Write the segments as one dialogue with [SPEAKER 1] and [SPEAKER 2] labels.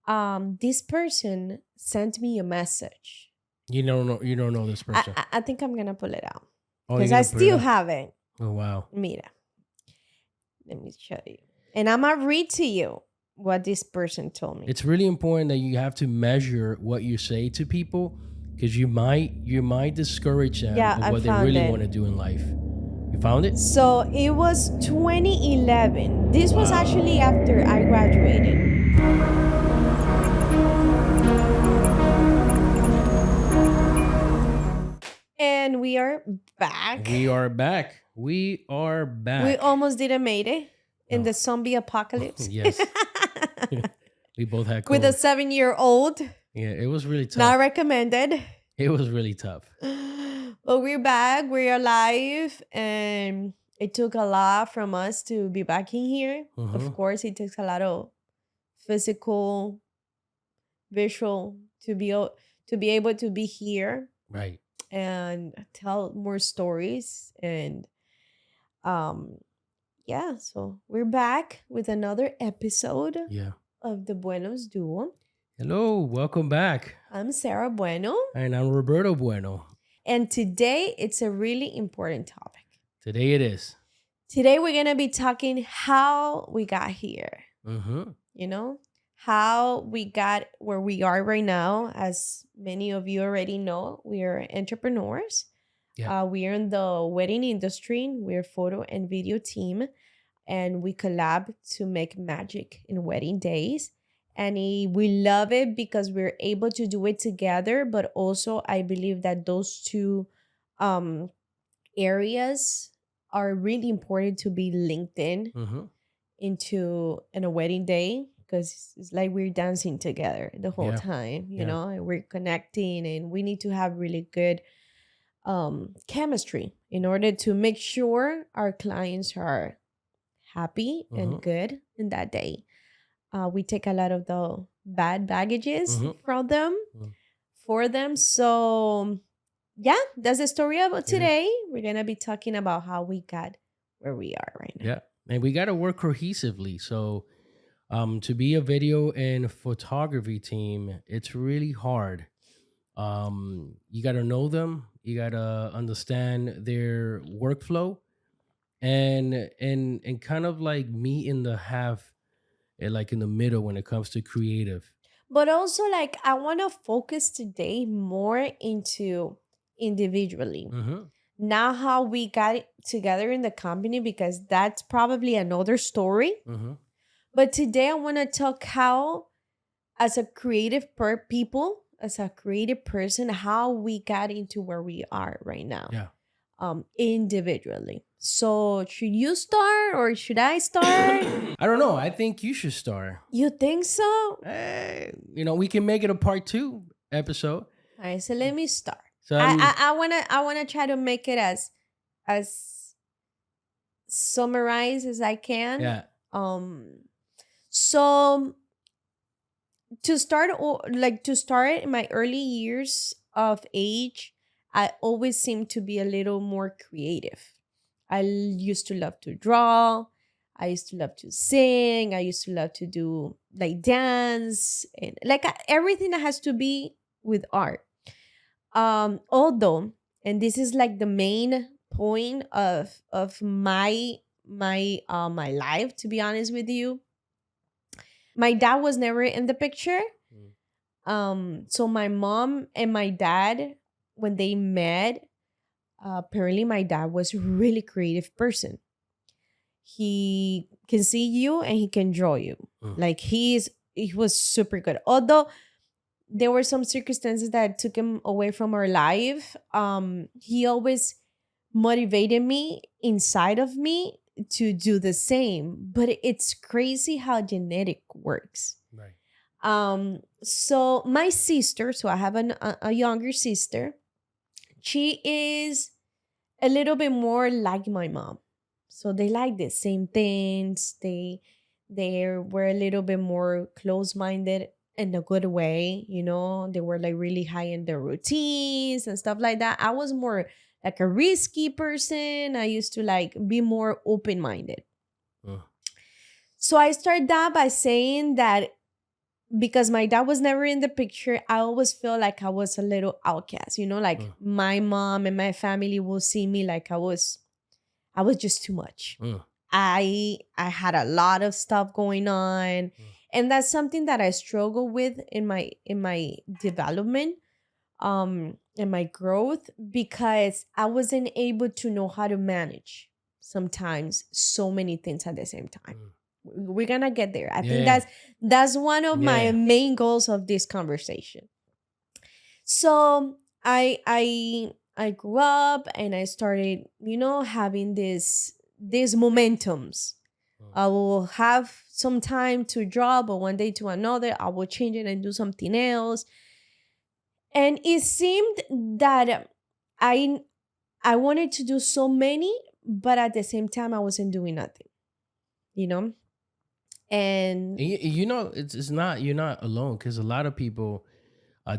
[SPEAKER 1] This person sent me a message.
[SPEAKER 2] You don't know this person.
[SPEAKER 1] I think I'm gonna pull it out
[SPEAKER 2] Oh, you're
[SPEAKER 1] because I
[SPEAKER 2] gonna put it
[SPEAKER 1] still
[SPEAKER 2] up.
[SPEAKER 1] have it.
[SPEAKER 2] Oh wow.
[SPEAKER 1] Mira, let me show you, and I'm gonna read to you what this person told me.
[SPEAKER 2] It's really important that you have to measure what you say to people because you might discourage them
[SPEAKER 1] Yeah,
[SPEAKER 2] of
[SPEAKER 1] I
[SPEAKER 2] what they
[SPEAKER 1] found
[SPEAKER 2] really
[SPEAKER 1] it.
[SPEAKER 2] want to do in life. You found it?
[SPEAKER 1] So it was 2011. This was actually after I graduated. And we are back.
[SPEAKER 2] We are back. We are back.
[SPEAKER 1] We almost didn't make it in
[SPEAKER 2] Oh.
[SPEAKER 1] the zombie apocalypse.
[SPEAKER 2] Yes. We both had COVID.
[SPEAKER 1] With a 7-year-old.
[SPEAKER 2] Yeah, it was really tough.
[SPEAKER 1] Not recommended.
[SPEAKER 2] It was really tough.
[SPEAKER 1] But we're back. We're alive. And it took a lot from us to be back in here.
[SPEAKER 2] Mhm.
[SPEAKER 1] Of course, it takes a lot of physical, visual to be able to be here
[SPEAKER 2] Right.
[SPEAKER 1] and tell more stories. And yeah, so we're back with another episode
[SPEAKER 2] Yeah.
[SPEAKER 1] of the Bueno Duo.
[SPEAKER 2] Hello, welcome back.
[SPEAKER 1] I'm Sara Bueno,
[SPEAKER 2] And I'm Roberto Bueno.
[SPEAKER 1] and today it's a really important topic.
[SPEAKER 2] Today it is.
[SPEAKER 1] Today we're going to be talking how we got here,
[SPEAKER 2] Mm-hmm.
[SPEAKER 1] you know, how we got where we are right now. As many of you already know, we are entrepreneurs.
[SPEAKER 2] Yeah.
[SPEAKER 1] We are in the wedding industry. We're a photo and video team, and we collab to make magic in wedding days. And we love it because we're able to do it together. But also, I believe that those two areas are really important to be linked in a wedding day, because it's like we're dancing together the whole time, you know, and we're connecting, and we need to have really good chemistry in order to make sure our clients are happy and good in that day. We take a lot of the bad baggages from them for them. So yeah, that's the story about today. We're gonna be talking about how we got where we are right now.
[SPEAKER 2] Yeah. And we got to work cohesively. So to be a video and photography team, it's really hard. You got to know them. You got to understand their workflow and kind of like meet in the half, like in the middle when it comes to creative.
[SPEAKER 1] But also, like, I want to focus today more into individually. Not how we got it together in the company, because that's probably another story. But today I want to talk how, as a creative as a creative person, how we got into where we are right now.
[SPEAKER 2] Yeah.
[SPEAKER 1] Individually. So should you start or should I start?
[SPEAKER 2] I don't know. I think you should start.
[SPEAKER 1] You think so?
[SPEAKER 2] We can make it a part 2 episode.
[SPEAKER 1] All right, so let me start.
[SPEAKER 2] So
[SPEAKER 1] I wanna try to make it as summarized as I can.
[SPEAKER 2] Yeah.
[SPEAKER 1] So to start in my early years of age, I always seemed to be a little more creative. I used to love to draw. I used to love to sing. I used to love to do like dance and like everything that has to be with art. Although, and this is like the main point of my life, to be honest with you, my dad was never in the picture. So my mom and my dad, when they met, apparently my dad was a really creative person. He can see you and he can draw you. Like he was super good. Although there were some circumstances that took him away from our life, he always motivated me inside of me to do the same. But it's crazy how genetic works.
[SPEAKER 2] Right.
[SPEAKER 1] So my sister, so I have a younger sister. She is a little bit more like my mom. So they like the same things. They were a little bit more close-minded in a good way, you know. They were like really high in their routines and stuff like that. I was more like a risky person. I used to like be more open-minded. So I started that by saying that because my dad was never in the picture, I always feel like I was a little outcast, like
[SPEAKER 2] Mm.
[SPEAKER 1] my mom and my family will see me like I was just too much.
[SPEAKER 2] Mm.
[SPEAKER 1] I had a lot of stuff going on, and that's something that I struggle with in my development, and my growth, because I wasn't able to know how to manage sometimes so many things at the same time.
[SPEAKER 2] Mm.
[SPEAKER 1] We're gonna get there. I think
[SPEAKER 2] Yeah.
[SPEAKER 1] that's one of my
[SPEAKER 2] Yeah.
[SPEAKER 1] main goals of this conversation. So I grew up and I started, having these momentums.
[SPEAKER 2] Mm.
[SPEAKER 1] I will have some time to draw, but one day to another, I will change it and do something else. And it seemed that I I wanted to do so many, but at the same time, I wasn't doing nothing, you know. And
[SPEAKER 2] And you know, it's not, you're not alone, because a lot of people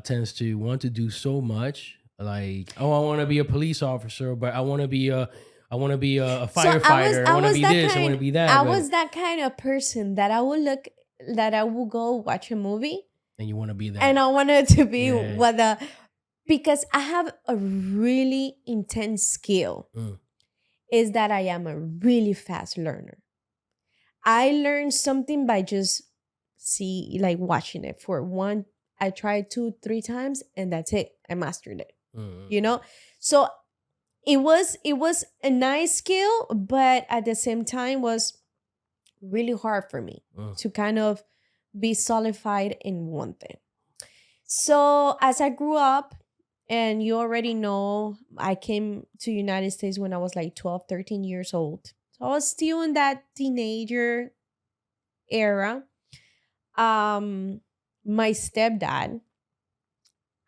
[SPEAKER 2] tends to want to do so much. Like, oh, I want to be a police officer, but I want to be a
[SPEAKER 1] so
[SPEAKER 2] firefighter. I want to be this. I want to be that.
[SPEAKER 1] I
[SPEAKER 2] But
[SPEAKER 1] was that kind of person that I would go watch a movie
[SPEAKER 2] and you want to be
[SPEAKER 1] and
[SPEAKER 2] that.
[SPEAKER 1] I wanted to be
[SPEAKER 2] Yeah.
[SPEAKER 1] what because I have a really intense skill,
[SPEAKER 2] Mm.
[SPEAKER 1] is that I am a really fast learner. I learn something by just watching it for one. I tried 2-3 times and that's it. I mastered it.
[SPEAKER 2] Mm.
[SPEAKER 1] So it was a nice skill, but at the same time was really hard for me
[SPEAKER 2] Mm.
[SPEAKER 1] to kind of be solidified in one thing. So as I grew up, and you already know, I came to United States when I was like 12, 13 years old. So I was still in that teenager era. My stepdad,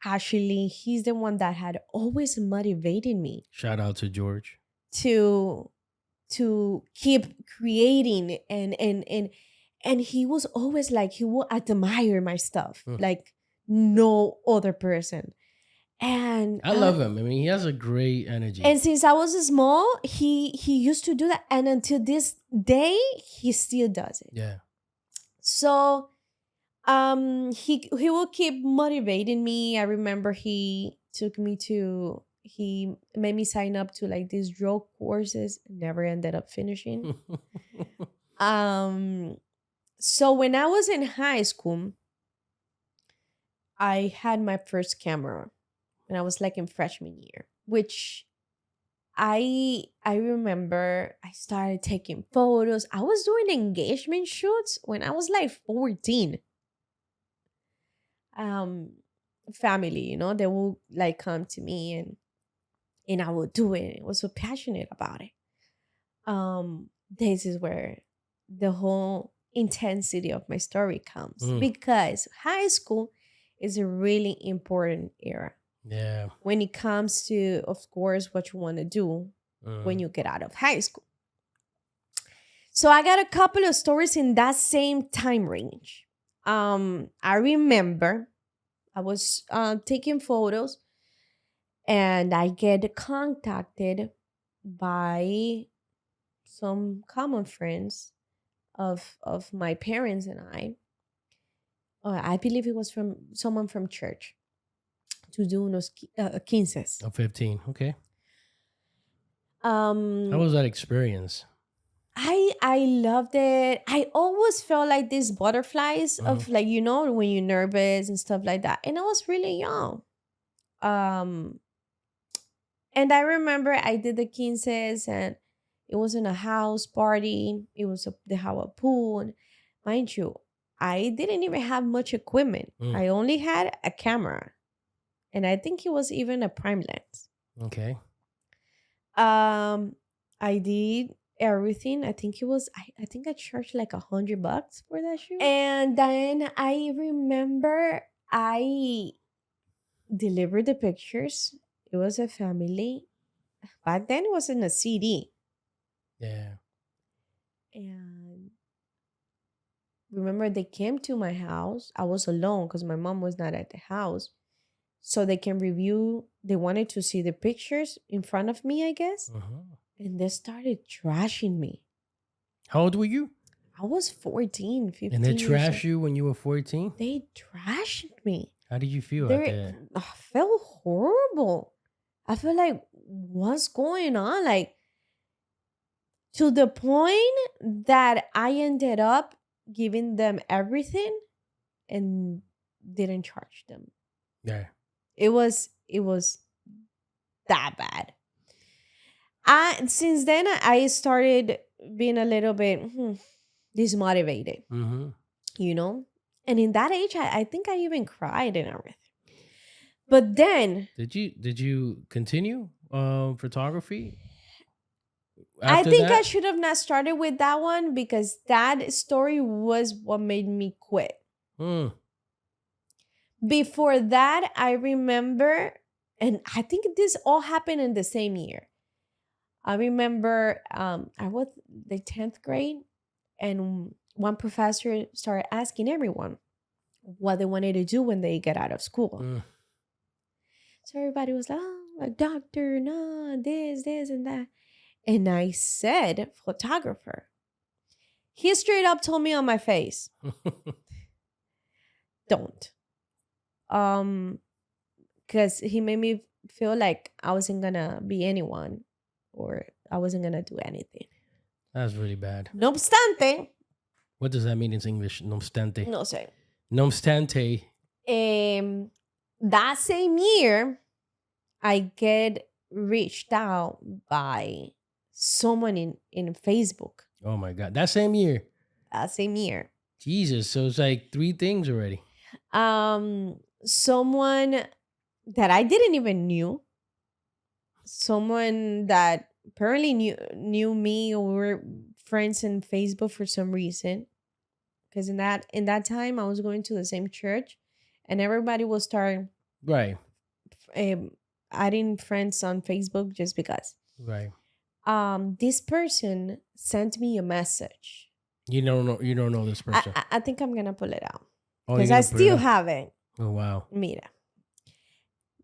[SPEAKER 1] actually, he's the one that had always motivated me
[SPEAKER 2] Shout out to George.
[SPEAKER 1] to keep creating, and he was always like, he will admire my stuff like no other person. And
[SPEAKER 2] I love him. I mean, he has a great energy.
[SPEAKER 1] and since I was small, he used to do that, and until this day he still does it.
[SPEAKER 2] Yeah.
[SPEAKER 1] So he will keep motivating me. I remember he made me sign up to like these drill courses, never ended up finishing. So when I was in high school, I had my first camera and I was like in freshman year, which I remember I started taking photos. I was doing engagement shoots when I was like 14. Family, they will like come to me and I would do it. I was so passionate about it. This is where the whole intensity of my story comes, because high school is a really important era.
[SPEAKER 2] Yeah.
[SPEAKER 1] When it comes to, of course, what you want to do when you get out of high school. So I got a couple of stories in that same time range. I remember I was taking photos and I get contacted by some common friends of my parents and I believe it was from someone from church, to do unos quinces.
[SPEAKER 2] Oh, 15. Okay. How
[SPEAKER 1] How
[SPEAKER 2] was that experience?
[SPEAKER 1] I loved it. I always felt like these butterflies of like, when you're nervous and stuff like that. And I was really young. And I remember I did the quinces and it was in a house party. It was they have a pool. And mind you, I didn't even have much equipment. I only had a camera. And I think it was even a prime lens.
[SPEAKER 2] Okay.
[SPEAKER 1] I did everything. I think it was I think I charged like $100 for that shoot. And then I remember I delivered the pictures. It was a family. Back then it was in a CD.
[SPEAKER 2] Yeah.
[SPEAKER 1] And remember they came to my house. I was alone because my mom was not at the house. So they can review. They wanted to see the pictures in front of me, I guess. And they started trashing me.
[SPEAKER 2] How old were you?
[SPEAKER 1] I was 14, 15
[SPEAKER 2] And they
[SPEAKER 1] years
[SPEAKER 2] trashed
[SPEAKER 1] old.
[SPEAKER 2] you when you were 14?
[SPEAKER 1] They trashed me.
[SPEAKER 2] How did you feel out
[SPEAKER 1] They
[SPEAKER 2] there?
[SPEAKER 1] I felt horrible. I feel like, what's going on? Like, to the point that I ended up giving them everything and didn't charge them.
[SPEAKER 2] Yeah.
[SPEAKER 1] It was that bad. Since then I started being a little bit dismotivated,
[SPEAKER 2] Mm-hmm.
[SPEAKER 1] you know? And in that age, I think I even cried and everything. But then
[SPEAKER 2] Did you continue photography
[SPEAKER 1] I
[SPEAKER 2] after
[SPEAKER 1] think I
[SPEAKER 2] that?
[SPEAKER 1] should have not started with that one because that story was what made me quit.
[SPEAKER 2] Mm.
[SPEAKER 1] Before that, I remember, and I think this all happened in the same year. I remember I was the 10th grade, and one professor started asking everyone what they wanted to do when they get out of school.
[SPEAKER 2] Mm.
[SPEAKER 1] So everybody was like, oh, a doctor, no, this, and that. And I said, photographer. He straight up told me on my face, don't. Because he made me feel like I wasn't gonna be anyone or I wasn't gonna do anything.
[SPEAKER 2] That's really bad.
[SPEAKER 1] No obstante,
[SPEAKER 2] What does that mean in English? No obstante.
[SPEAKER 1] no sé.
[SPEAKER 2] No obstante.
[SPEAKER 1] That same year, I get reached out by someone in Facebook.
[SPEAKER 2] Oh my God. That same year.
[SPEAKER 1] That same year.
[SPEAKER 2] Jesus. So it's like 3 things already.
[SPEAKER 1] Someone that I didn't even knew. Someone that apparently knew me, or we were friends in Facebook for some reason. Because in that time I was going to the same church, and everybody will start
[SPEAKER 2] Right.
[SPEAKER 1] adding friends on Facebook just because.
[SPEAKER 2] Right.
[SPEAKER 1] This person sent me a message.
[SPEAKER 2] You don't know this person.
[SPEAKER 1] I think I'm gonna pull it out
[SPEAKER 2] Oh,
[SPEAKER 1] because
[SPEAKER 2] you're
[SPEAKER 1] I
[SPEAKER 2] gonna put it
[SPEAKER 1] still
[SPEAKER 2] up?
[SPEAKER 1] have it.
[SPEAKER 2] Oh wow.
[SPEAKER 1] Mira,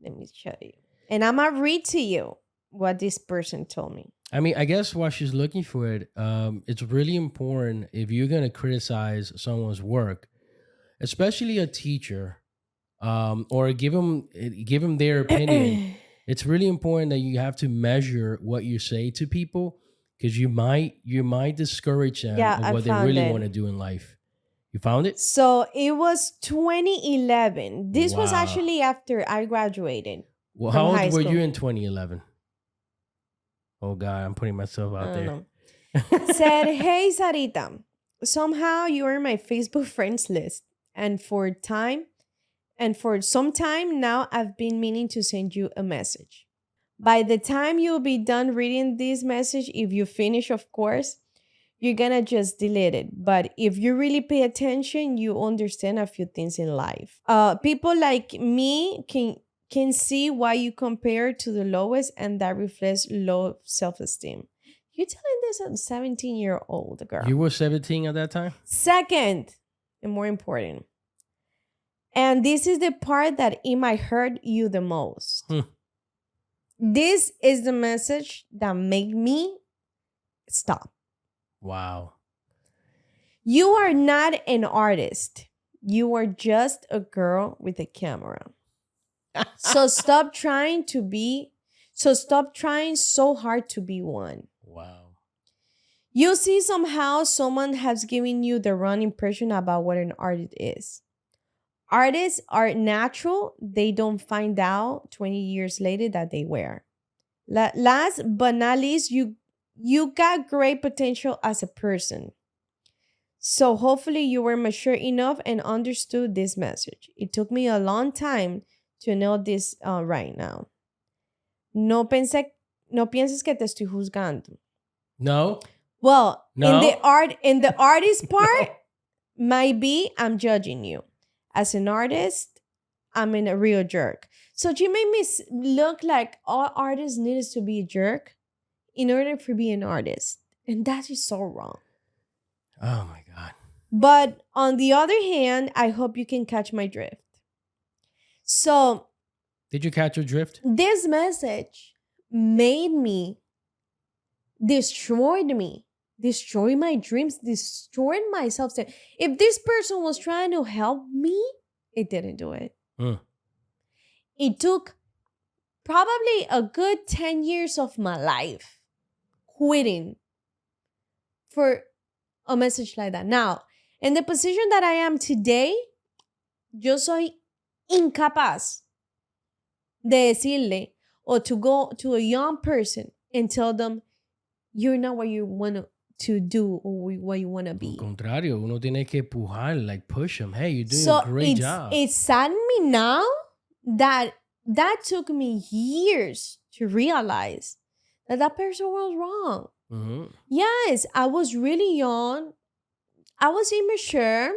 [SPEAKER 1] let me show you, and I'm gonna read to you what this person told me.
[SPEAKER 2] I mean, I guess while she's looking for it, it's really important if you're gonna criticize someone's work, especially a teacher, or give them their opinion. It's really important that you have to measure what you say to people, because you might discourage them
[SPEAKER 1] Yeah,
[SPEAKER 2] of
[SPEAKER 1] I
[SPEAKER 2] what they
[SPEAKER 1] found
[SPEAKER 2] really
[SPEAKER 1] it.
[SPEAKER 2] want to do in life. You found it?
[SPEAKER 1] So it was 2011. This was
[SPEAKER 2] Wow.
[SPEAKER 1] actually after I graduated.
[SPEAKER 2] Well,
[SPEAKER 1] from
[SPEAKER 2] how
[SPEAKER 1] high
[SPEAKER 2] old were
[SPEAKER 1] school.
[SPEAKER 2] you in 2011? Oh God, I'm putting myself
[SPEAKER 1] I
[SPEAKER 2] out
[SPEAKER 1] don't
[SPEAKER 2] there.
[SPEAKER 1] know. Said, hey Sarita, somehow you are in my Facebook friends list, and for some time now I've been meaning to send you a message. By the time you'll be done reading this message, if you finish, of course, you're gonna just delete it. But if you really pay attention, you understand a few things in life. People like me can see why you compare to the lowest, and that reflects low self-esteem. You're telling this a 17-year-old girl.
[SPEAKER 2] You were 17 at that time?
[SPEAKER 1] Second, and more important, and this is the part that it might hurt you the most. This is the message that made me stop.
[SPEAKER 2] Wow.
[SPEAKER 1] You are not an artist. You are just a girl with a camera. So stop trying so hard to be one.
[SPEAKER 2] Wow.
[SPEAKER 1] You see, somehow someone has given you the wrong impression about what an artist is. Artists are natural. They don't find out 20 years later that they were. Last but not least, you got great potential as a person. So hopefully you were mature enough and understood this message. It took me a long time to know this right now. No pienses que te estoy juzgando.
[SPEAKER 2] No.
[SPEAKER 1] Well,
[SPEAKER 2] No.
[SPEAKER 1] in the artist part, might be I'm judging you. As an artist, I'm in a real jerk. So you made me look like all artists needed to be a jerk in order to be an artist. And that is so wrong.
[SPEAKER 2] Oh my God.
[SPEAKER 1] But on the other hand, I hope you can catch my drift. So
[SPEAKER 2] Did you catch your drift?
[SPEAKER 1] this message made me, destroyed me. destroy my dreams, destroy myself. If this person was trying to help me, it didn't do it. It took probably a good 10 years of my life quitting for a message like that. Now, in the position that I am today, yo soy incapaz de decirle or to go to a young person and tell them you're not what you want to do or what you want to be.
[SPEAKER 2] Al contrario, uno tiene que empujar, like push them. Hey, you're doing a great job.
[SPEAKER 1] It saddened me now that took me years to realize that person was wrong.
[SPEAKER 2] Mm-hmm.
[SPEAKER 1] Yes, I was really young. I was immature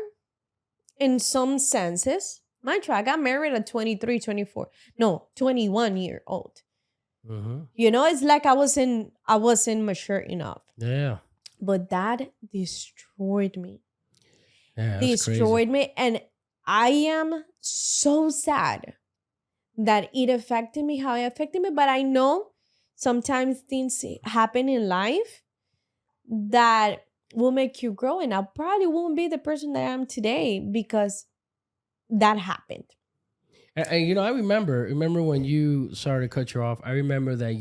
[SPEAKER 1] in some senses. Mind you, I got married at 23, 24. No, 21 year old.
[SPEAKER 2] Mm-hmm.
[SPEAKER 1] You know, it's like I wasn't mature enough.
[SPEAKER 2] Yeah.
[SPEAKER 1] But that destroyed me.
[SPEAKER 2] Yeah,
[SPEAKER 1] destroyed me. And I am so sad that it affected me, how it affected me. But I know sometimes things happen in life that will make you grow. And I probably won't be the person that I am today because that happened.
[SPEAKER 2] And you know, I remember when you, sorry to cut you off, I remember that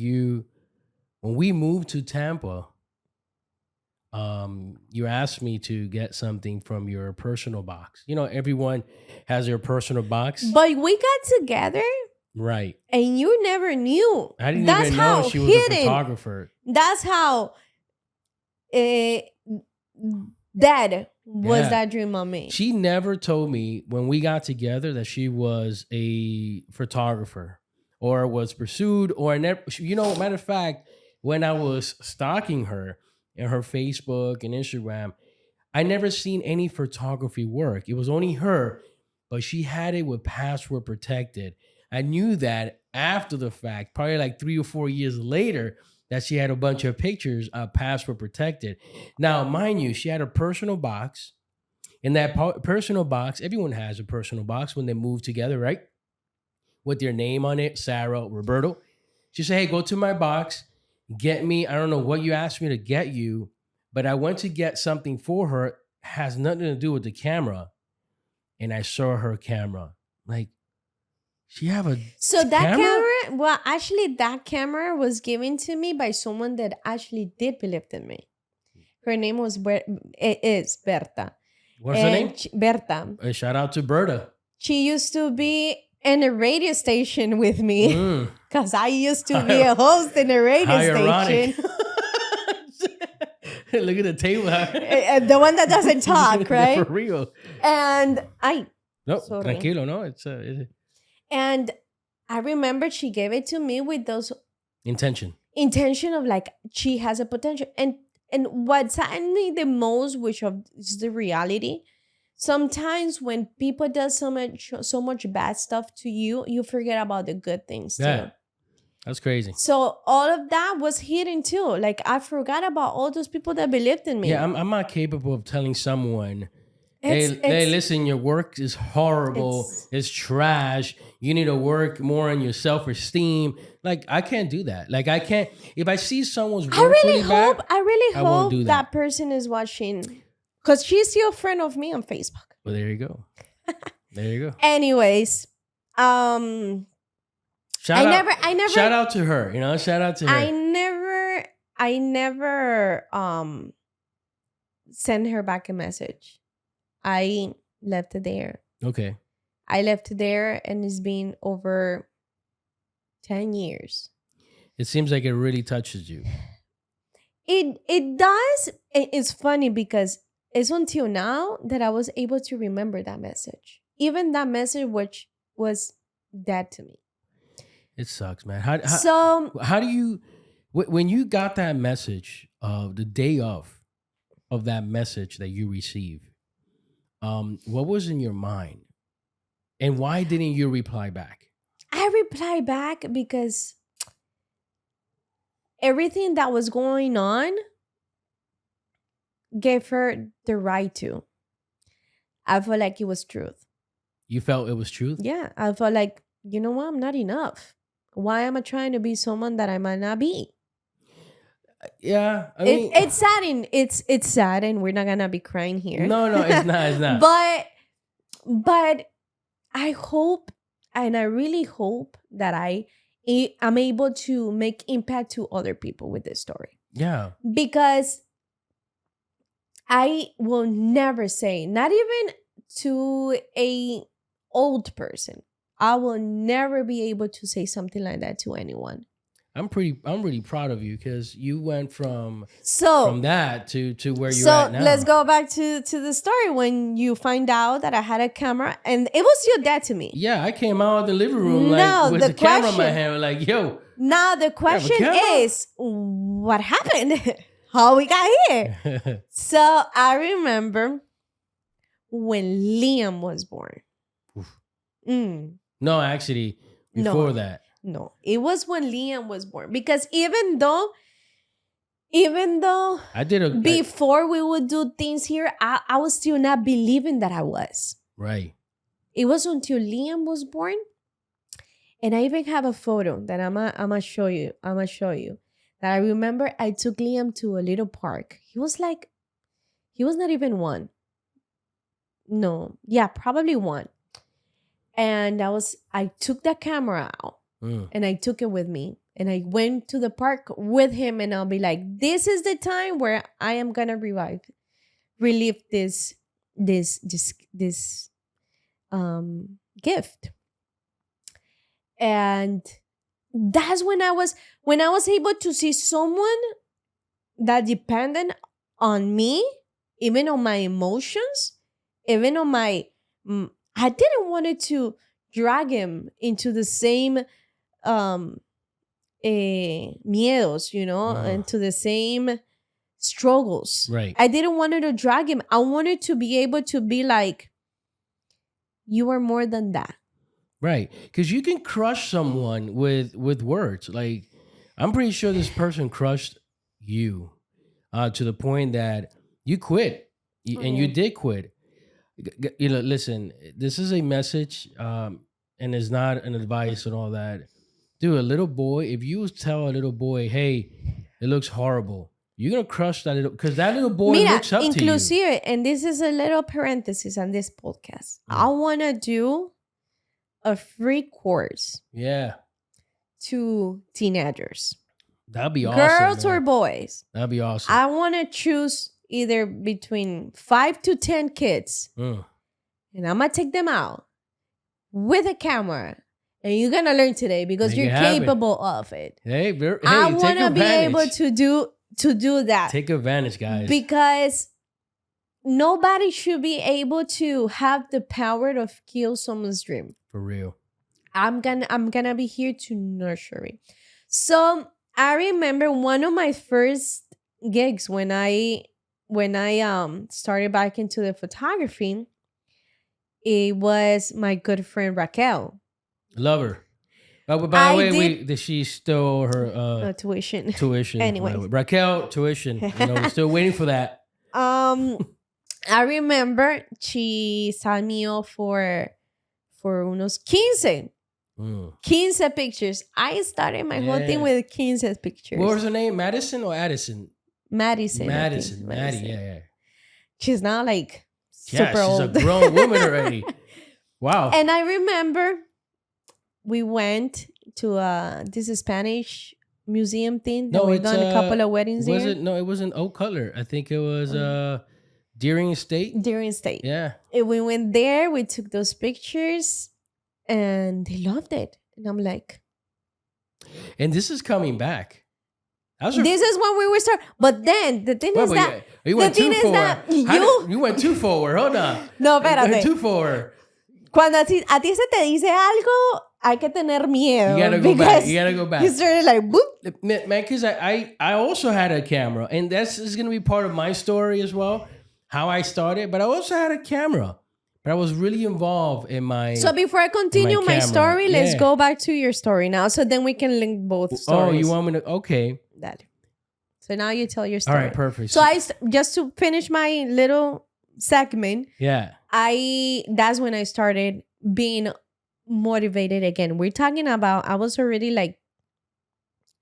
[SPEAKER 2] when we moved to Tampa, you asked me to get something from your personal box. You know, everyone has their personal box.
[SPEAKER 1] But we got together.
[SPEAKER 2] Right.
[SPEAKER 1] And you never knew.
[SPEAKER 2] I didn't even know she was a photographer.
[SPEAKER 1] That's how dead was that dream on me.
[SPEAKER 2] She never told me when we got together that she was a photographer or was pursued or never, you know, matter of fact, when I was stalking her in her Facebook and Instagram, I never seen any photography work. It was only her, but she had it with password protected. I knew that after the fact, probably like 3 or 4 years later, that she had a bunch of pictures password protected. Now, mind you, she had a personal box. In that personal box, everyone has a personal box when they move together, right? With their name on it, Sara, Roberto. She said, hey, go to my box, get me, I don't know what you asked me to get you, but I went to get something for her, has nothing to do with the camera. And I saw her camera. Like, she have a
[SPEAKER 1] camera? Well, actually, that camera was given to me by someone that actually did believe in me. Her name is Berta.
[SPEAKER 2] What's her name?
[SPEAKER 1] Berta.
[SPEAKER 2] Shout out to Berta.
[SPEAKER 1] She used to be in a radio station with me because I used to be a host in a radio station.
[SPEAKER 2] Look at the table.
[SPEAKER 1] The one that doesn't talk, right?
[SPEAKER 2] For real.
[SPEAKER 1] And
[SPEAKER 2] no,
[SPEAKER 1] sorry.
[SPEAKER 2] tranquilo, no.
[SPEAKER 1] And I remember she gave it to me with those intention of like she has a potential. And what saddened me the most, which is the reality, sometimes when people does so much bad stuff to you, you forget about the good things too.
[SPEAKER 2] That's crazy.
[SPEAKER 1] So all of that was hidden too. Like I forgot about all those people that believed in me.
[SPEAKER 2] Yeah, I'm not capable of telling someone, hey, listen, your work is horrible. It's trash. You need to work more on your self-esteem. Like, I can't do that. Like, I can't. If I see someone's work
[SPEAKER 1] I really hope that person is watching. Because she's still a friend of me on Facebook.
[SPEAKER 2] Well, there you go. There you go.
[SPEAKER 1] Anyways, I never
[SPEAKER 2] shout out to her. You know, shout out to her.
[SPEAKER 1] I never send her back a message. I left it there.
[SPEAKER 2] Okay.
[SPEAKER 1] I left it there, and it's been over 10 years.
[SPEAKER 2] It seems like it really touches you.
[SPEAKER 1] It does. It's funny because it's until now that I was able to remember that message. Even that message which was dead to me.
[SPEAKER 2] It sucks, man. How do you, when you got that message the day of that message that you received, what was in your mind? And why didn't you reply back?
[SPEAKER 1] I replied back because everything that was going on gave her the right to. I felt like it was truth.
[SPEAKER 2] You felt it was truth?
[SPEAKER 1] Yeah. I felt like, you know what? I'm not enough. Why am I trying to be someone that I might not be?
[SPEAKER 2] Yeah, I mean,
[SPEAKER 1] It's sad and it's sad, and we're not gonna be crying here.
[SPEAKER 2] no, it's not. It's not.
[SPEAKER 1] But I hope, and I really hope that I'm able to make impact to other people with this story,
[SPEAKER 2] Yeah.
[SPEAKER 1] because I will never say, not even to a old person, I will never be able to say something like that to anyone.
[SPEAKER 2] I'm really proud of you because you went from
[SPEAKER 1] So
[SPEAKER 2] that to where you're
[SPEAKER 1] so
[SPEAKER 2] at now.
[SPEAKER 1] let's go back to the story when you find out that I had a camera, and it was your dad to me.
[SPEAKER 2] Yeah, I came out of the living room
[SPEAKER 1] Now,
[SPEAKER 2] with
[SPEAKER 1] the
[SPEAKER 2] the camera in my
[SPEAKER 1] question-
[SPEAKER 2] hand, like, yo.
[SPEAKER 1] Now the question
[SPEAKER 2] camera?
[SPEAKER 1] is, what happened? How we got here? So I remember when Liam was born.
[SPEAKER 2] Oof.
[SPEAKER 1] Mm,
[SPEAKER 2] No, actually, before that.
[SPEAKER 1] no, it was when Liam was born, because even though
[SPEAKER 2] I did
[SPEAKER 1] before we would do things here, I was still not believing that I was.
[SPEAKER 2] right.
[SPEAKER 1] It was until Liam was born, and I even have a photo that I'm gonna show you. I'm gonna show you that I remember. I took Liam to a little park. He was not even one. No, yeah, probably one. And I took that camera out, and I took it with me, and I went to the park with him, and I'll be like, this is the time where I am gonna relive this gift. And that's when I was able to see someone that depended on me, even on my emotions, even on my I didn't want it to drag him into the same miedos, into the same struggles.
[SPEAKER 2] Right.
[SPEAKER 1] I didn't want to drag him. I wanted to be able to be like, you are more than that.
[SPEAKER 2] Right. Because you can crush someone with words. Like, I'm pretty sure this person crushed you to the point that you quit. And you did quit. Listen, this is a message and it's not an advice and all that. Dude, a little boy, if you tell a little boy, hey, it looks horrible, you're going to crush that little, because that little boy looks up to you.
[SPEAKER 1] And this is a little parenthesis on this podcast. I want to do a free course.
[SPEAKER 2] Yeah.
[SPEAKER 1] To teenagers.
[SPEAKER 2] That'd be awesome.
[SPEAKER 1] Girls
[SPEAKER 2] man.
[SPEAKER 1] or boys.
[SPEAKER 2] That'd be awesome.
[SPEAKER 1] I want to choose either between 5 to 10 kids. And I'm going to take them out with a camera. And you're going to learn today because you're capable of it.
[SPEAKER 2] Hey,
[SPEAKER 1] I want to be able to do that.
[SPEAKER 2] Take advantage, guys.
[SPEAKER 1] Because nobody should be able to have the power to kill someone's dream.
[SPEAKER 2] For real.
[SPEAKER 1] I'm gonna be here to nurture it. So I remember one of my first gigs when I started back into the photography. It was my good friend Raquel.
[SPEAKER 2] Love her. Oh, by the way, she stole her
[SPEAKER 1] tuition.
[SPEAKER 2] Tuition.
[SPEAKER 1] Anyway,
[SPEAKER 2] Raquel, tuition. We're still waiting for that.
[SPEAKER 1] I remember she signed me off for unos 15. 15 pictures. I started my whole thing with 15 pictures.
[SPEAKER 2] What was her name? Madison or Addison?
[SPEAKER 1] Madison.
[SPEAKER 2] Maddie, yeah.
[SPEAKER 1] She's not like super old.
[SPEAKER 2] She's a grown woman already. Wow.
[SPEAKER 1] And I remember we went to this Spanish museum thing. We've done a couple of weddings there.
[SPEAKER 2] No, it wasn't Oak Color. I think it was Deering State.
[SPEAKER 1] Deering State.
[SPEAKER 2] Yeah.
[SPEAKER 1] And we went there. We took those pictures, and they loved it. And I'm like,
[SPEAKER 2] and this is coming back.
[SPEAKER 1] This is when we were starting. But then the thing is that
[SPEAKER 2] you went too forward. You went too forward. Hold on.
[SPEAKER 1] No, espérate.
[SPEAKER 2] You went too forward.
[SPEAKER 1] Cuando a ti se te dice algo, hay que tener miedo.
[SPEAKER 2] You gotta go back.
[SPEAKER 1] You started like, boop.
[SPEAKER 2] Man, because I also had a camera, and this is gonna be part of my story as well, how I started. But I also had a camera, but I was really involved in my.
[SPEAKER 1] So before I continue my story, let's go back to your story now, so then we can link both stories.
[SPEAKER 2] Oh, you want me to? Okay.
[SPEAKER 1] That. So now you tell your story.
[SPEAKER 2] All right, perfect.
[SPEAKER 1] So just to finish my little segment.
[SPEAKER 2] Yeah.
[SPEAKER 1] That's when I started being motivated again. We're talking about, I was already like,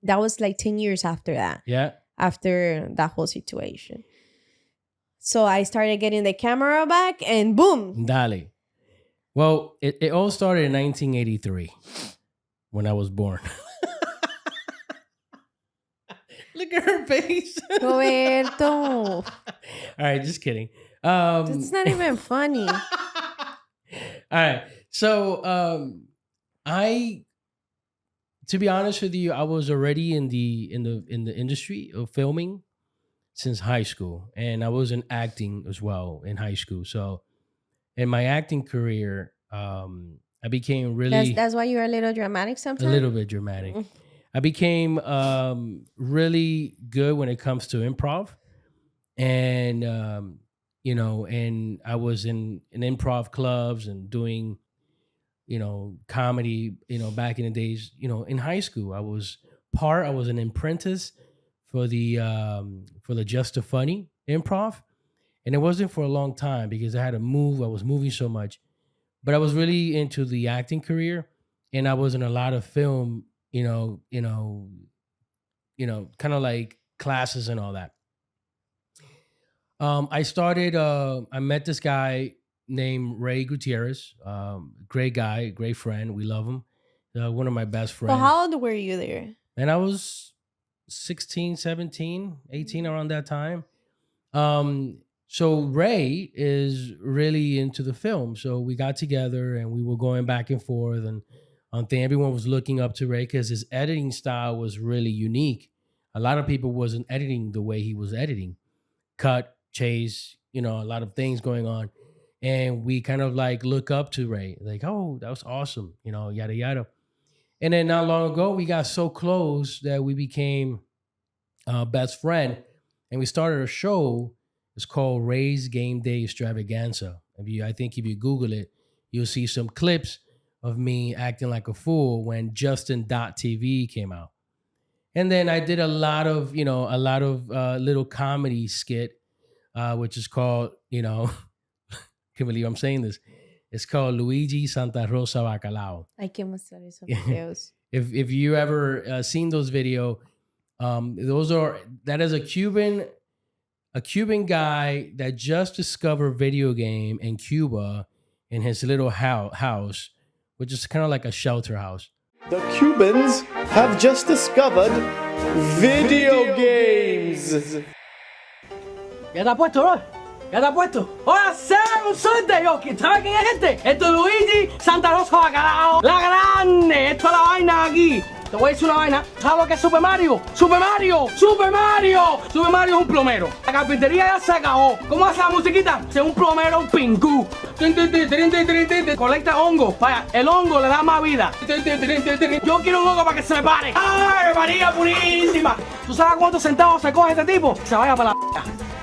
[SPEAKER 1] that was like 10 years after that.
[SPEAKER 2] Yeah.
[SPEAKER 1] after that whole situation. So I started getting the camera back and boom.
[SPEAKER 2] Dale. Well, it all started in 1983 when I was born. Look at her face.
[SPEAKER 1] Roberto.
[SPEAKER 2] All right, just kidding.
[SPEAKER 1] It's not even funny.
[SPEAKER 2] All right. So to be honest with you, I was already in the industry of filming since high school, and I was in acting as well in high school. So in my acting career, I became really
[SPEAKER 1] That's why you're a little dramatic
[SPEAKER 2] a
[SPEAKER 1] sometimes.
[SPEAKER 2] little bit dramatic. I became really good when it comes to improv, and and I was in improv clubs and doing comedy, back in the days, in high school. I was an apprentice for the Just a Funny improv. And it wasn't for a long time because I had to move. I was moving so much. But I was really into the acting career, and I was in a lot of film, kind of like classes and all that. I met this guy named Ray Gutierrez. Great guy, great friend. We love him. One of my best friends.
[SPEAKER 1] Well, how old were you there?
[SPEAKER 2] And I was 16, 17, 18 around that time. So Ray is really into the film. So we got together and we were going back and forth, and everyone was looking up to Ray because his editing style was really unique. A lot of people wasn't editing the way he was editing. Cut, chase, a lot of things going on. And we kind of like look up to Ray, like, oh, that was awesome, yada, yada. And then not long ago, we got so close that we became best friend, and we started a show. It's called Ray's Game Day Extravaganza. I think if you Google it, you'll see some clips of me acting like a fool when Justin.tv came out. And then I did a lot of little comedy skit, which is called, can't believe I'm saying this. It's called Luigi Santa Rosa Bacalao.
[SPEAKER 1] Hay que mostrar esos videos.
[SPEAKER 2] If you ever seen those videos, that is a Cuban guy that just discovered video game in Cuba in his little house, which is kind of like a shelter house.
[SPEAKER 3] The Cubans have just discovered video games.
[SPEAKER 4] ¿Ya está puesto, bro? ¿Ya está puesto? ¡Hola, un suerte! Yo, ¿sabes quién es este? Esto es Luigi Santa Rosa Bacalao. ¡La grande! Esto es la vaina aquí. Te voy a decir una vaina. ¿Sabes lo que es Super Mario? ¡Super Mario! ¡Super Mario! Super Mario es un plomero. La carpintería ya se acabó. ¿Cómo hace la musiquita? Es un plomero, un pingú. Colecta hongo. Vaya, el hongo le da más vida. Yo quiero un hongo para que se me pare. ¡Ay, María purísima! ¿Tú sabes cuántos centavos se coge este tipo? Se vaya para la p***.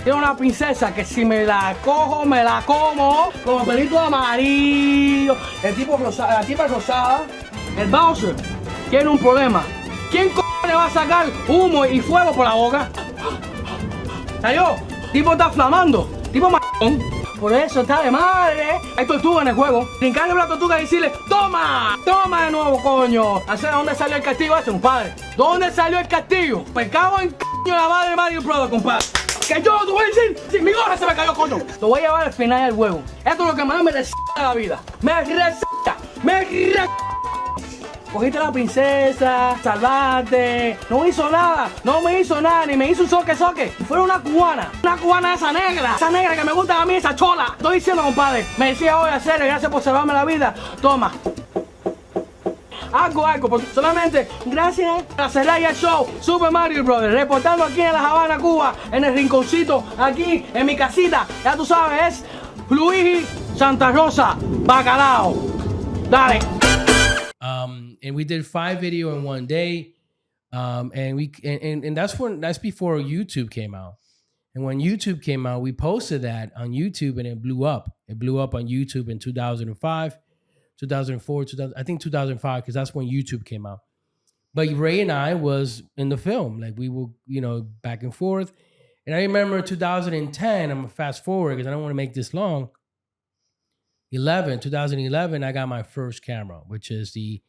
[SPEAKER 4] Tiene una princesa que si me la cojo, me la como. Como pelito amarillo. El tipo rosada, la tipa rosada. El Bowser tiene un problema. ¿Quién le va a sacar humo y fuego por la boca? ¿Salió? Tipo está flamando. Tipo m******. Por eso está de madre. Hay tortuga en el juego. Brincarle a la tortuga y decirle, ¡toma! ¡Toma de nuevo, coño! ¿Hace dónde salió el castillo ese, compadre? ¿Dónde salió el castillo? Me cago en c***o la madre de Mario Bros, compadre. Que yo te voy a decir, si mi gorra se me cayó, coño. Te voy a llevar al final del juego. Esto es lo que más me reseta la vida. Cogiste a la princesa, salvaste. No me hizo nada, ni me hizo un soque. Fue una cubana esa negra que me gusta a mí, esa chola. Estoy diciendo, compadre, me decía hoy hacerlo, gracias por salvarme la vida. Toma. Algo, porque solamente gracias a cerrar el show Super Mario Brothers, reportando aquí en La Habana, Cuba, en el rinconcito, aquí en mi casita, ya tú sabes, es Luigi Santa Rosa Bacalao. Dale.
[SPEAKER 2] And we did 5 videos in one day, and that's before YouTube came out. And when YouTube came out, we posted that on YouTube, and it blew up. It blew up on YouTube in 2005. 2004, I think 2005, because that's when YouTube came out. But Ray and I was in the film. Like we were, back and forth. And I remember 2010, I'm going to fast forward because I don't want to make this long. 2011, I got my first camera, which is the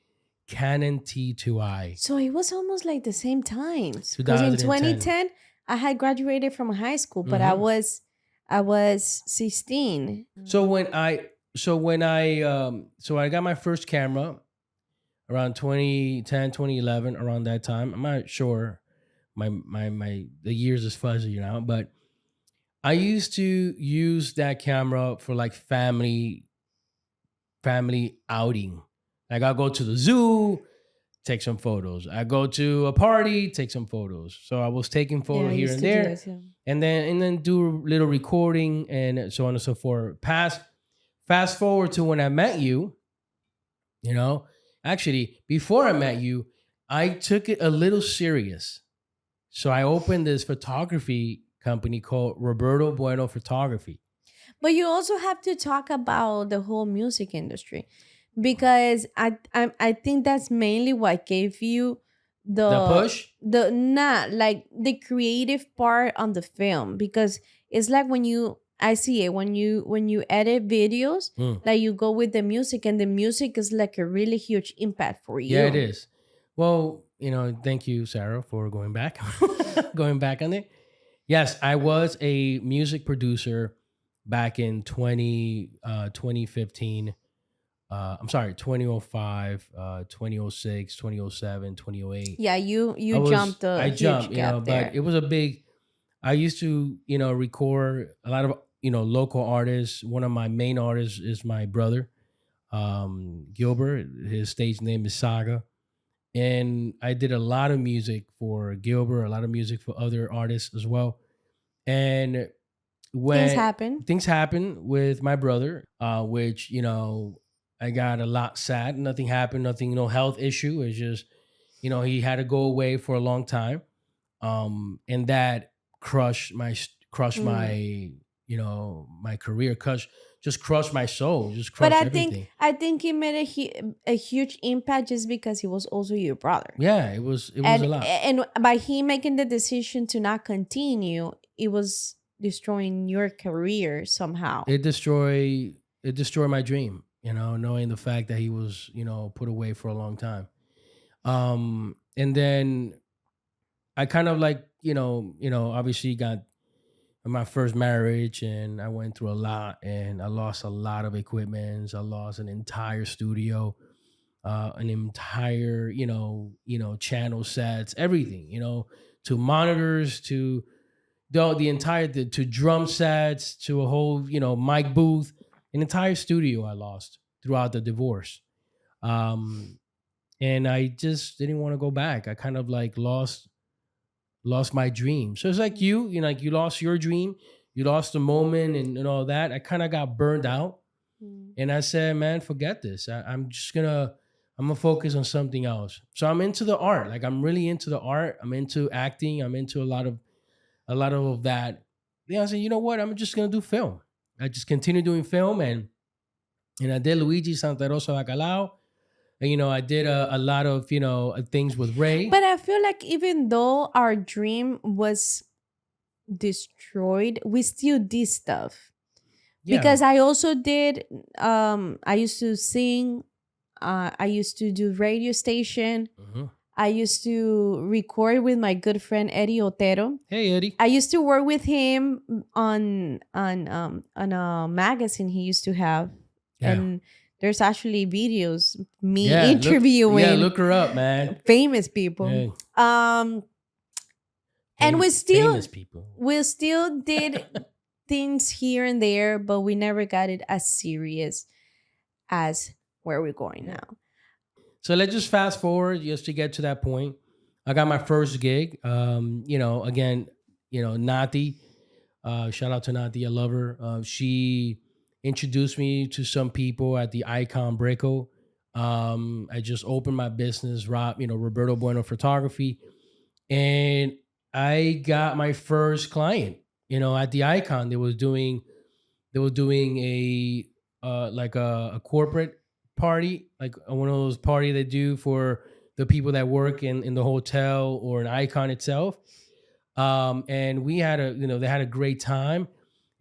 [SPEAKER 2] Canon T2i.
[SPEAKER 1] So it was almost like the same times. Because in 2010, I had graduated from high school, but I was 16.
[SPEAKER 2] So I got my first camera around 2010, 2011, around that time. I'm not sure. The years is fuzzy now, but I used to use that camera for like family outing. Like I'll go to the zoo, take some photos. I go to a party, take some photos. So I was taking photos
[SPEAKER 1] I
[SPEAKER 2] here
[SPEAKER 1] used
[SPEAKER 2] and
[SPEAKER 1] to do
[SPEAKER 2] there,
[SPEAKER 1] this, yeah.
[SPEAKER 2] and then do little recording and so on and so forth. Fast forward to when I met you. Actually, before I met you, I took it a little serious. So I opened this photography company called Roberto Bueno Photography.
[SPEAKER 1] But you also have to talk about the whole music industry, because I think that's mainly what gave you
[SPEAKER 2] The push?
[SPEAKER 1] the creative part on the film, because it's like when you edit videos, like you go with the music, and the music is like a really huge impact for you.
[SPEAKER 2] Yeah, it is. Well, thank you, Sarah, for going back on it. Yes, I was a music producer back in 2015. I'm sorry, 2005, 2006, 2007, 2008.
[SPEAKER 1] Yeah, you jumped a
[SPEAKER 2] I
[SPEAKER 1] huge
[SPEAKER 2] jumped,
[SPEAKER 1] gap there.
[SPEAKER 2] but it was a big. I used to, record a lot of, local artists. One of my main artists is my brother, Gilbert. His stage name is Saga. And I did a lot of music for Gilbert, a lot of music for other artists as well. And when things happen with my brother, which, I got a lot sad. Nothing happened, no health issue. It's just, he had to go away for a long time. And that crushed my my career, just crushed my soul, just crushed everything.
[SPEAKER 1] I think he made a huge impact just because he was also your brother.
[SPEAKER 2] Yeah, it was a lot.
[SPEAKER 1] And by him making the decision to not continue, it was destroying your career somehow.
[SPEAKER 2] It destroyed my dream, knowing the fact that he was, put away for a long time. And then I kind of like, obviously got my first marriage, and I went through a lot, and I lost a lot of equipment. I lost an entire studio, an entire, channel sets, everything, to monitors, to the entire, to drum sets, to a whole, mic booth, an entire studio I lost throughout the divorce. And I just didn't want to go back. I kind of like lost my dream. So it's like you lost your dream, you lost the moment and all that. I kind of got burned out. And I said, man, forget this. I'm gonna focus on something else. So I'm into the art. Like I'm really into the art. I'm into acting. I'm into a lot of that. I said, you know what? I'm just gonna do film. I just continue doing film, and I did Luigi Santa Rosa Bacalao. And, I did a lot of, things with Ray.
[SPEAKER 1] But I feel like even though our dream was destroyed, we still did stuff. Yeah. Because I also did, I used to sing. I used to do radio station. Mm-hmm. I used to record with my good friend Eddie Otero.
[SPEAKER 2] Hey, Eddie.
[SPEAKER 1] I used to work with him on a magazine he used to have. Yeah. And there's actually videos interviewing.
[SPEAKER 2] Look her up, man.
[SPEAKER 1] Famous people. Yeah. And we still did things here and there, but we never got it as serious as where we're going now.
[SPEAKER 2] So let's just fast forward just to get to that point. I got my first gig. Again, Nati. Shout out to Nati. I love her. She introduced me to some people at the Icon Brico. I just opened my business, Roberto Bueno Photography, and I got my first client. At the Icon, they were doing a corporate party, like one of those parties they do for the people that work in the hotel or an Icon itself. And we had they had a great time.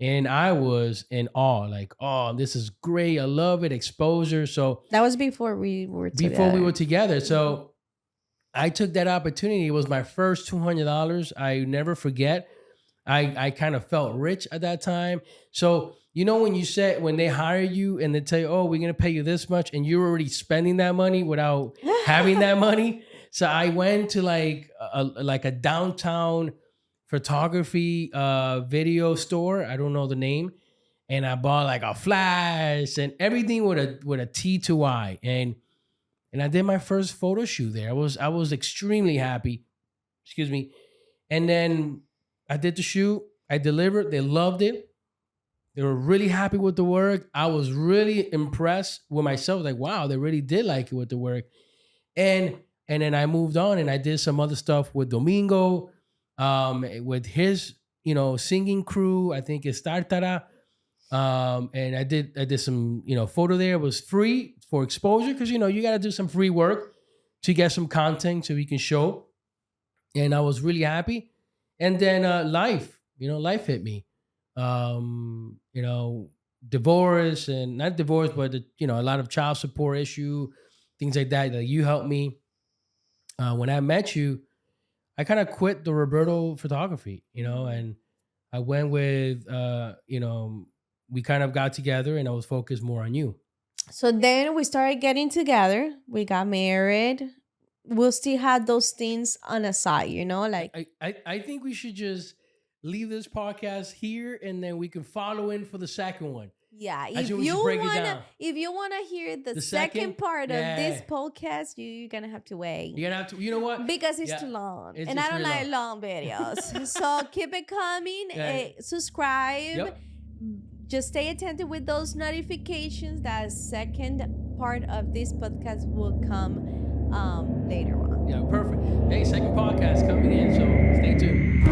[SPEAKER 2] And I was in awe, like, oh, this is great. I love it. Exposure. So
[SPEAKER 1] that was before we were together.
[SPEAKER 2] So I took that opportunity. It was my first $200. I never forget. I kind of felt rich at that time. So, you know, when they hire you and they tell you, oh, we're going to pay you this much, and you're already spending that money without having that money. So I went to like a downtown photography video store. I don't know the name. And I bought like a flash and everything with a T2I. And I did my first photo shoot there. I was extremely happy. Excuse me. And then I did the shoot. I delivered. They loved it. They were really happy with the work. I was really impressed with myself. Like, wow, they really did like it with the work. And then I moved on and I did some other stuff with Domingo, with his, singing crew. I think it's Tartara. And I did some, photo there. It was free for exposure because, you got to do some free work to get some content so we can show. And I was really happy. And then life hit me. Divorce and not divorce, but, a lot of child support issue, things like that. Like you helped me. When I met you, I kind of quit the Roberto photography, and I went with, we kind of got together and I was focused more on you.
[SPEAKER 1] So then we started getting together. We got married. We'll still have those things on the side, like.
[SPEAKER 2] I think we should just leave this podcast here and then we can follow in for the second one.
[SPEAKER 1] Yeah, if you wanna hear the second part of this podcast, you're gonna have to wait.
[SPEAKER 2] You're gonna have to, you know what?
[SPEAKER 1] Because it's too long, and I don't like long videos. So keep it coming. Subscribe.
[SPEAKER 2] Yep.
[SPEAKER 1] Just stay attentive with those notifications. That second part of this podcast will come later on.
[SPEAKER 2] Yeah, perfect. Hey, second podcast coming in, so stay tuned.